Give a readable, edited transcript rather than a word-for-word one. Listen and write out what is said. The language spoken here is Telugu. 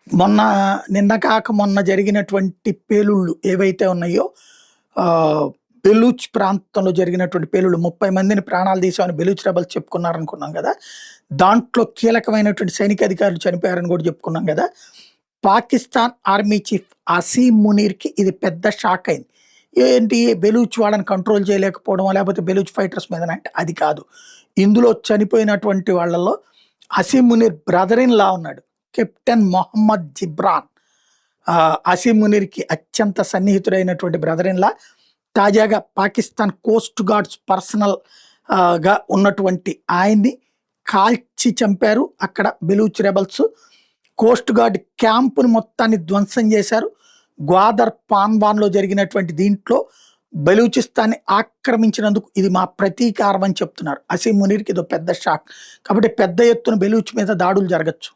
మొన్న నిన్న కాక మొన్న జరిగినటువంటి పేలుళ్ళు ఏవైతే ఉన్నాయో బెలూచ్ ప్రాంతంలో జరిగినటువంటి పేలుళ్ళు 30 మందిని ప్రాణాలు తీసామని బెలూచ్ రెబల్స్ చెప్పుకున్నారనుకున్నాం కదా! దాంట్లో కీలకమైనటువంటి సైనిక అధికారులు చనిపోయారని కూడా చెప్పుకున్నాం కదా! పాకిస్తాన్ ఆర్మీ చీఫ్ అసీం మునీర్‌కి ఇది పెద్ద షాక్ అయింది. ఏంటి బెలూచ్ వాళ్ళని కంట్రోల్ చేయలేకపోవడమో, లేకపోతే బెలూచ్ ఫైటర్స్ మీదనా అంటే అది కాదు. ఇందులో చనిపోయినటువంటి వాళ్ళలో Asim Munir brother in law ఉన్నాడు. కెప్టెన్ మొహమ్మద్ జిబ్రాన్. అసీం మునీర్‌కి అత్యంత సన్నిహితుడైనటువంటి బ్రదర్ ఇన్ లా. తాజాగా పాకిస్తాన్ కోస్ట్ గార్డ్స్ పర్సనల్ గా ఉన్నటువంటి ఆయన్ని కాల్చి చంపారు అక్కడ బెలూచ్ రెబల్స్. కోస్ట్ గార్డ్ క్యాంపుని మొత్తాన్ని ధ్వంసం చేశారు. గ్వాదర్ పాన్వాన్‌లో జరిగినటువంటి దీంట్లో బెలూచిస్తాన్ని ఆక్రమించినందుకు ఇది మా ప్రతీకారం అని చెప్తున్నారు. అసీం మునీర్‌కి ఇదో పెద్ద షాక్. కాబట్టి పెద్ద ఎత్తున బెలూచ్ మీద దాడులు జరగొచ్చు.